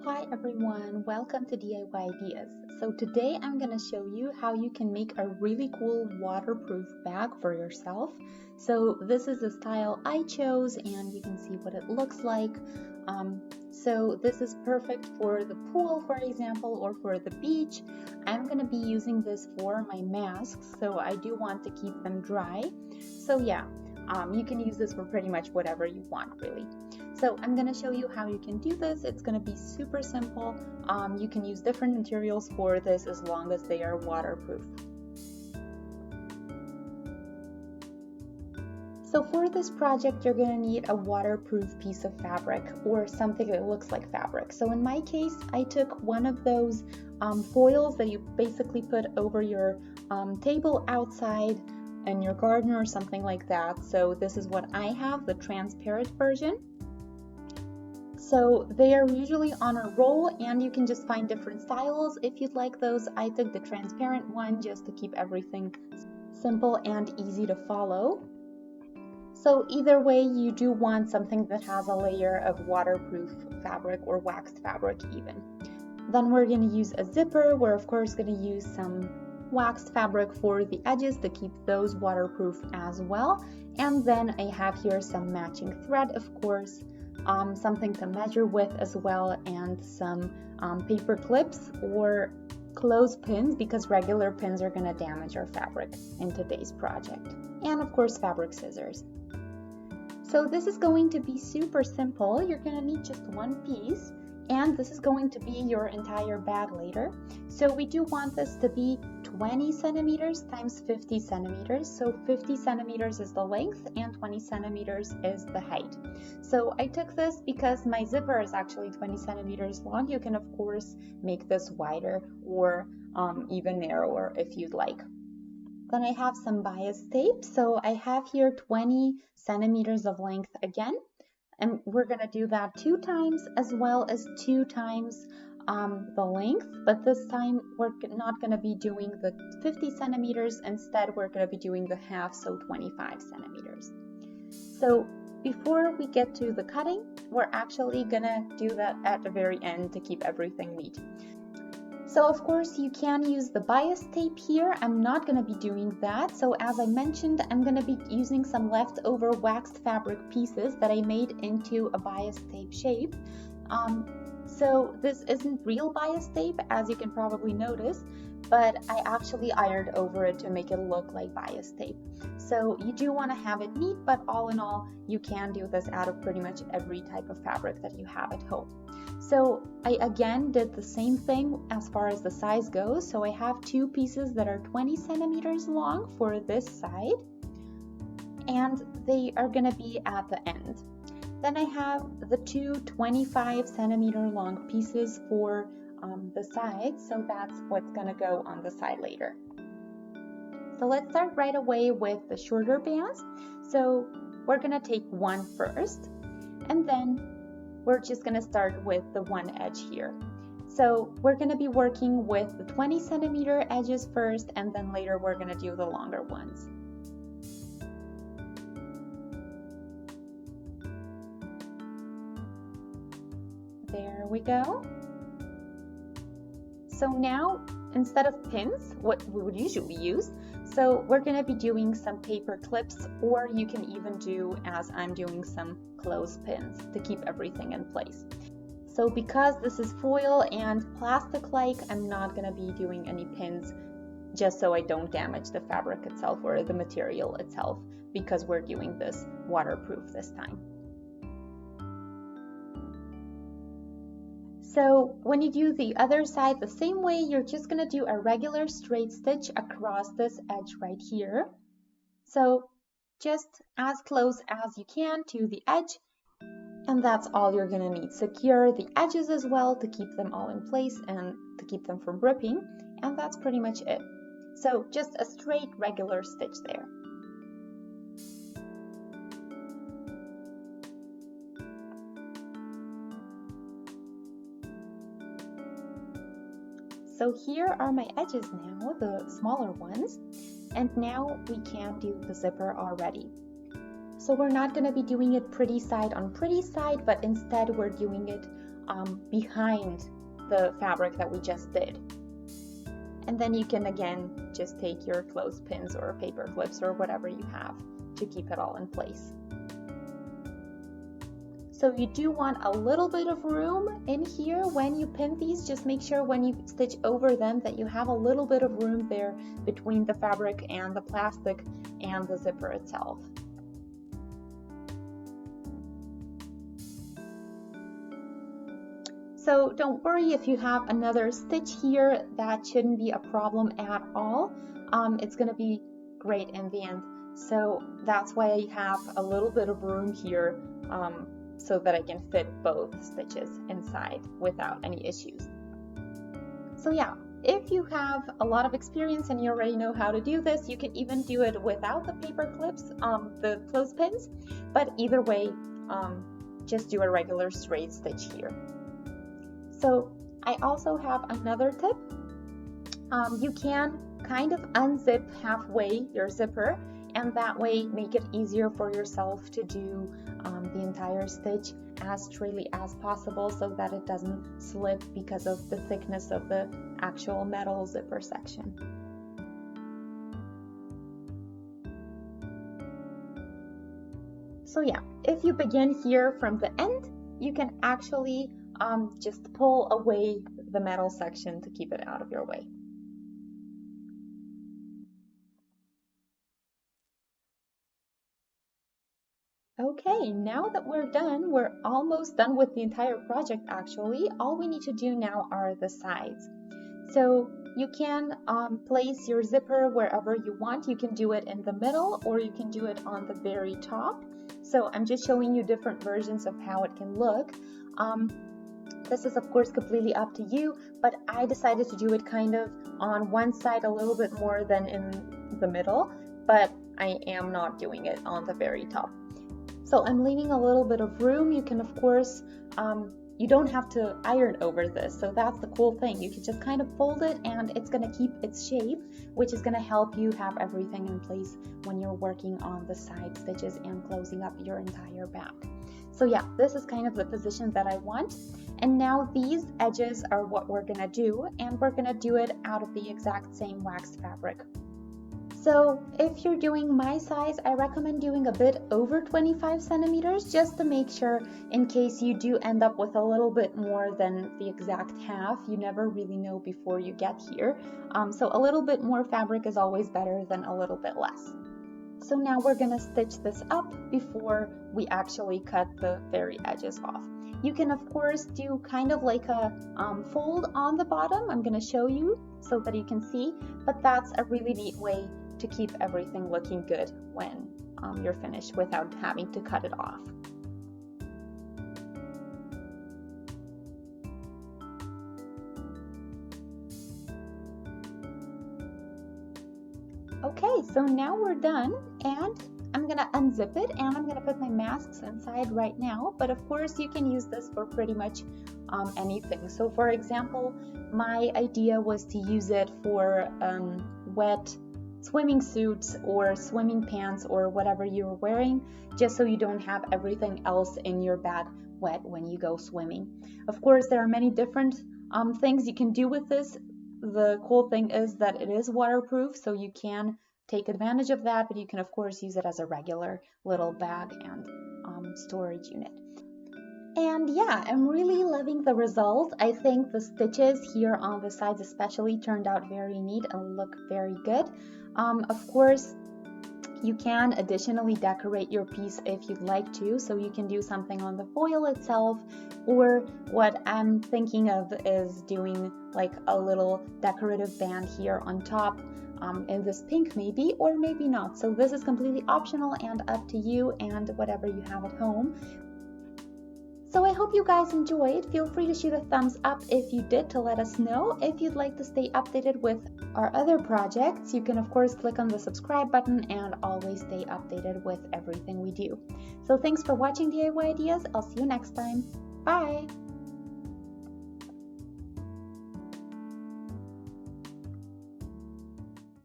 Hi everyone, welcome to DIY Ideas. So today I'm going to show you how you can make a really cool waterproof bag for yourself. So this is the style I chose and you can see what it looks like. So this is perfect for the pool, for example, or for the beach. I'm going to be using this for my masks, so I do want to keep them dry. So yeah, you can use this for pretty much whatever you want, really. So I'm going to show you how you can do this. It's going to be super simple. You can use different materials for this as long as they are waterproof. So for this project, you're going to need a waterproof piece of fabric or something that looks like fabric. So in my case, I took one of those foils that you basically put over your table outside in your garden or something like that. So this is what I have, the transparent version. So they are usually on a roll and you can just find different styles if you'd like those. I took the transparent one just to keep everything simple and easy to follow. So either way, you do want something that has a layer of waterproof fabric or waxed fabric even. Then we're going to use a zipper. We're of course going to use some waxed fabric for the edges to keep those waterproof as well. And then I have here some matching thread, of course. Something to measure with as well, and some paper clips or clothespins because regular pins are going to damage our fabric in today's project. And of course fabric scissors. So this is going to be super simple. You're going to need just one piece and this is going to be your entire bag later. So we do want this to be 20 centimeters times 50 centimeters. So 50 centimeters is the length and 20 centimeters is the height. So I took this because my zipper is actually 20 centimeters long. You can of course make this wider or even narrower if you'd like. Then I have some bias tape. So I have here 20 centimeters of length again. And we're going to do that 2 times as well as 2 times the length, but this time we're not going to be doing the 50 centimeters. Instead, we're going to be doing the half, so 25 centimeters. So before we get to the cutting, we're actually going to do that at the very end to keep everything neat. So of course you can use the bias tape here. I'm not going to be doing that. So as I mentioned, I'm going to be using some leftover waxed fabric pieces that I made into a bias tape shape. So this isn't real bias tape, as you can probably notice, but I actually ironed over it to make it look like bias tape. So you do want to have it neat, but all in all, you can do this out of pretty much every type of fabric that you have at home. So I again did the same thing as far as the size goes. So I have 2 pieces that are 20 centimeters long for this side, and they are going to be at the end. Then I have the 2 25 centimeter long pieces for the side, so that's what's going to go on the side later. So let's start right away with the shorter bands. So we're going to take one first, and then we're just going to start with the one edge here. So we're going to be working with the 20 centimeter edges first, and then later we're going to do the longer ones. There we go. So now, instead of pins, what we would usually use, so we're going to be doing some paper clips, or you can even do, as I'm doing, some clothespins to keep everything in place. So because this is foil and plastic-like, I'm not going to be doing any pins just so I don't damage the fabric itself or the material itself, because we're doing this waterproof this time. So when you do the other side the same way, you're just going to do a regular straight stitch across this edge right here. So just as close as you can to the edge, and that's all you're going to need. Secure the edges as well to keep them all in place and to keep them from ripping, and that's pretty much it. So just a straight regular stitch there. So here are my edges now, the smaller ones, and now we can do the zipper already. So we're not going to be doing it pretty side on pretty side, but instead we're doing it behind the fabric that we just did. And then you can again just take your clothespins or paper clips or whatever you have to keep it all in place. So you do want a little bit of room in here when you pin these. Just make sure when you stitch over them that you have a little bit of room there between the fabric and the plastic and the zipper itself. So don't worry if you have another stitch here, that shouldn't be a problem at all. It's going to be great in the end. So that's why I have a little bit of room here so that I can fit both stitches inside without any issues. So yeah, if you have a lot of experience and you already know how to do this, you can even do it without the paper clips, the clothespins, but either way, just do a regular straight stitch here. So I also have another tip. You can kind of unzip halfway your zipper, and that way make it easier for yourself to do the entire stitch as straightly as possible so that it doesn't slip because of the thickness of the actual metal zipper section. So yeah, if you begin here from the end, you can actually just pull away the metal section to keep it out of your way. Okay, now that we're done, we're almost done with the entire project actually. All we need to do now are the sides. So you can place your zipper wherever you want. You can do it in the middle or you can do it on the very top. So I'm just showing you different versions of how it can look. This is of course completely up to you, but I decided to do it kind of on one side a little bit more than in the middle, but I am not doing it on the very top. So I'm leaving a little bit of room. You can of course, you don't have to iron over this, so that's the cool thing. You can just kind of fold it and it's going to keep its shape, which is going to help you have everything in place when you're working on the side stitches and closing up your entire back. So yeah, this is kind of the position that I want. And now these edges are what we're going to do, and we're going to do it out of the exact same waxed fabric. So if you're doing my size, I recommend doing a bit over 25 centimeters just to make sure in case you do end up with a little bit more than the exact half. You never really know before you get here. So a little bit more fabric is always better than a little bit less. So now we're going to stitch this up before we actually cut the very edges off. You can of course do kind of like a fold on the bottom. I'm going to show you so that you can see, but that's a really neat way to keep everything looking good when you're finished without having to cut it off. Okay, so now we're done, and I'm gonna unzip it and I'm gonna put my masks inside right now, but of course you can use this for pretty much anything. So for example, my idea was to use it for wet swimming suits or swimming pants or whatever you're wearing, just so you don't have everything else in your bag wet when you go swimming. Of course, there are many different things you can do with this. The cool thing is that it is waterproof, so you can take advantage of that, but you can of course use it as a regular little bag and storage unit. And yeah, I'm really loving the result. I think the stitches here on the sides especially turned out very neat and look very good. Of course, you can additionally decorate your piece if you'd like to, so you can do something on the foil itself, or what I'm thinking of is doing like a little decorative band here on top in this pink maybe, or maybe not. So this is completely optional and up to you and whatever you have at home. So I hope you guys enjoyed. Feel free to shoot a thumbs up if you did to let us know. If you'd like to stay updated with our other projects, you can of course click on the subscribe button and always stay updated with everything we do. So thanks for watching DIY Ideas. I'll see you next time. Bye!